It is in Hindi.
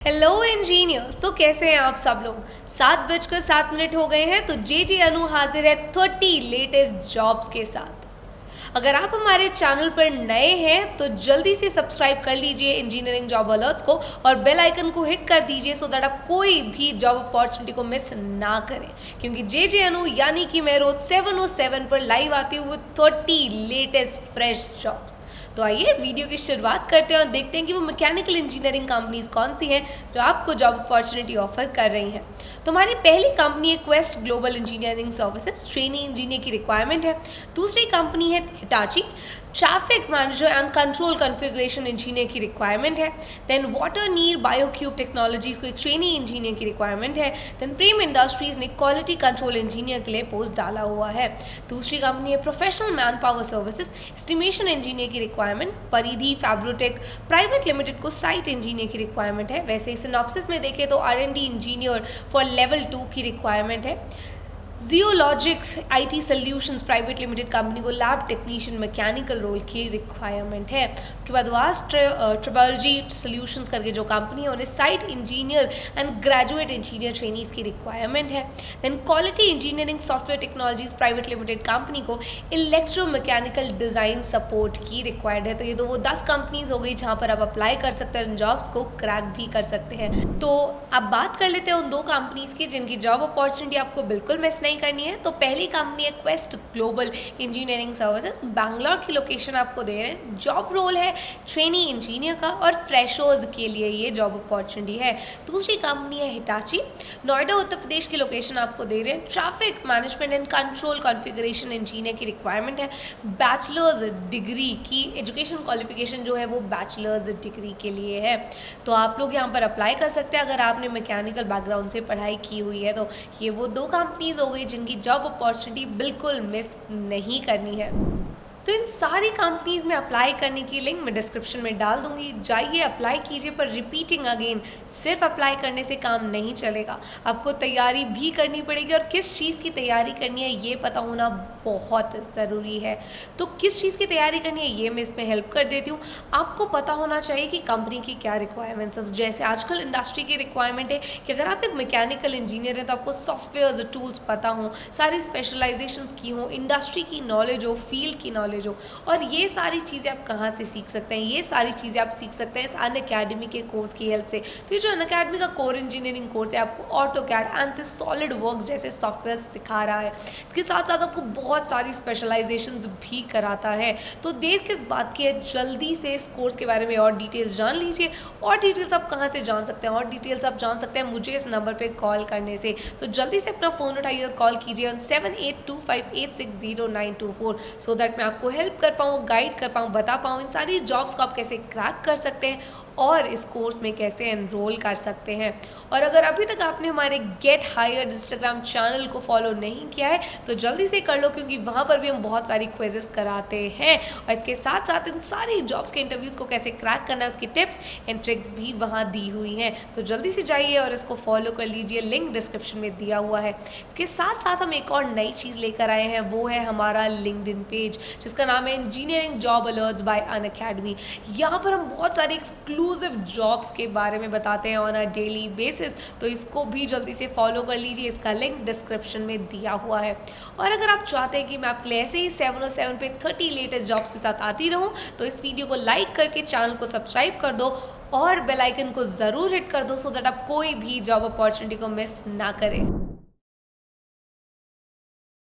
Hello engineers. तो कैसे हैं आप सब लोग। 7:07 हो गए हैं तो जे अनु हाजिर है 30 लेटेस्ट जॉब्स के साथ। अगर आप हमारे चैनल पर नए हैं तो जल्दी से सब्सक्राइब कर लीजिए इंजीनियरिंग जॉब अलर्ट्स को और बेल आइकन को हिट कर दीजिए सो दैट आप कोई भी जॉब अपॉर्चुनिटी को मिस ना करें, क्योंकि जे अनु यानी कि मैं रोज 7:07 पर लाइव आती हूँ विद 30 लेटेस्ट फ्रेश जॉब्स। तो आइए वीडियो की शुरुआत करते हैं और देखते हैं कि वो मैकेनिकल इंजीनियरिंग कंपनीज कौन सी हैं जो आपको जॉब अपॉर्चुनिटी ऑफर कर रही हैं। तो हमारी पहली कंपनी है quest global engineering services, trainee engineer की रिक्वायरमेंट है। दूसरी कंपनी है Hitachi, traffic manager and control configuration engineer की रिक्वायरमेंट है। देन वाटर नीर बायोक्यूब टेक्नोलॉजीज को एक ट्रेनी इंजीनियर की रिक्वायरमेंट है। देन प्रेम इंडस्ट्रीज ने क्वालिटी कंट्रोल इंजीनियर के लिए पोस्ट डाला हुआ है। दूसरी कंपनी है professional man power services, estimation engineer की रिक्वायरमेंट। परिधि फैब्रोटेक प्राइवेट लिमिटेड को साइट इंजीनियर की रिक्वायरमेंट है। वैसे सिनॉप्सिस में देखें तो R&D इंजीनियर फॉर लेवल 2 की रिक्वायरमेंट है। जियोलॉजिक्स IT solutions private limited company को लैब टेक्नीशियन मैकेनिकल रोल की रिक्वायरमेंट है। उसके बाद वास्ट ट्रिबलजी सॉल्यूशंस करके जो कंपनी है उन्हें site engineer and graduate engineer trainees की रिक्वायरमेंट है। Then quality engineering software technologies private limited company को इलेक्ट्रोमैकेनिकल डिज़ाइन सपोर्ट की रिक्वायर्ड है। तो ये तो वो 10 कंपनीज हो गई जहाँ पर आप अप्लाई कर सकते हैं, इन जॉब्स को क्रैक भी कर सकते हैं। तो अब बात कर लेते हैं उन 2 कंपनीज की जिनकी जॉब अपॉर्चुनिटी आपको बिल्कुल मिस नहीं करनी है। तो पहली कंपनी है quest global engineering services, Bangalore की लोकेशन आपको दे रहे हैं। जॉब रोल है ट्रेनी इंजीनियर का और फ्रेशर्स के लिए ये जॉब अपॉर्चुनिटी है। दूसरी कंपनी है हिटाची, नोएडा उत्तर प्रदेश की लोकेशन आपको दे रहे हैं। Traffic management and control configuration engineer की रिक्वायरमेंट है। बैचलर्स डिग्री की एजुकेशन क्वालिफिकेशन जो है वो बैचलर्स डिग्री के लिए है। तो आप लोग यहाँ पर अप्लाई कर सकते हैं अगर आपने मैकेनिकल बैकग्राउंड से पढ़ाई की हुई है। तो ये वो 2 कंपनीज हो गई जिनकी जॉब अपॉर्चुनिटी बिल्कुल मिस नहीं करनी है। तो इन सारी कंपनीज में अप्लाई करने की लिंक मैं डिस्क्रिप्शन में डाल दूंगी, जाइए अप्लाई कीजिए। पर रिपीटिंग अगेन, सिर्फ अप्लाई करने से काम नहीं चलेगा, आपको तैयारी भी करनी पड़ेगी और किस चीज़ की तैयारी करनी है ये पता होना बहुत ज़रूरी है। तो किस चीज़ की तैयारी करनी है ये मैं इसमें हेल्प कर देती हूँ। आपको पता होना चाहिए कि कंपनी की क्या रिक्वायरमेंट्स है। तो जैसे आजकल इंडस्ट्री की रिक्वायरमेंट है कि अगर आप एक मैकेनिकल इंजीनियर हैं तो आपको सॉफ्टवेयर टूल्स पता हों, सारी स्पेशलाइजेशंस की हों, इंडस्ट्री की नॉलेज हो, फील्ड की नॉलेज हो। और ये सारी चीज़ें आप कहाँ से सीख सकते हैं, ये सारी चीज़ें आप सीख सकते हैं इस अनअकैडमी के कोर्स की हेल्प से। तो ये जो अनअकैडमी का कोर इंजीनियरिंग कोर्स है आपको ऑटोकैड, एनसिस, सॉलिड वर्क्स जैसे सॉफ्टवेयर सिखा रहा है। इसके साथ साथ आपको बहुत सारी स्पेशलाइजेशंस भी कराता है। तो देर किस बात की है, जल्दी से इस कोर्स के बारे में और डिटेल्स जान लीजिए। और डिटेल्स आप कहाँ से जान सकते हैं, और डिटेल्स आप जान सकते हैं मुझे इस नंबर पर कॉल करने से। तो जल्दी से अपना फ़ोन उठाइए और कॉल कीजिए 7825860924 सो दैट मैं आपको हेल्प कर पाऊँ, गाइड कर पाऊँ, बता पाऊँ इन सारी जॉब्स को आप कैसे क्रैक कर सकते हैं और इस कोर्स में कैसे एनरोल कर सकते हैं। और अगर अभी तक आपने हमारे गेट हायर्ड इंस्टाग्राम चैनल को फॉलो नहीं किया है तो जल्दी से कर लो, क्योंकि वहाँ पर भी हम बहुत सारी क्विजेस कराते हैं और इसके साथ साथ इन सारी जॉब्स के इंटरव्यूज़ को कैसे क्रैक करना है उसकी टिप्स एंड ट्रिक्स भी वहाँ दी हुई हैं। तो जल्दी से जाइए और इसको फॉलो कर लीजिए, लिंक डिस्क्रिप्शन में दिया हुआ है। इसके साथ साथ हम एक और नई चीज़ लेकर आए हैं, वो है हमारा लिंक्डइन पेज जिसका नाम है engineering job alerts bye Unacademy. यहाँ पर हम बहुत सारी एक्सक्लूसिव जॉब्स के बारे में बताते हैं ऑन अ डेली बेसिस। तो इसको भी जल्दी से फॉलो कर लीजिए, इसका लिंक डिस्क्रिप्शन में दिया हुआ है। और अगर आप चाहते हैं कि मैं आपके लिए ऐसे ही 7:07 पे 30 लेटेस्ट जॉब्स के साथ आती रहूँ तो इस वीडियो को लाइक करके चैनल को सब्सक्राइब कर दो और बेल आइकन को ज़रूर हिट कर दो सो दैट आप कोई भी जॉब अपॉर्चुनिटी को मिस ना करें।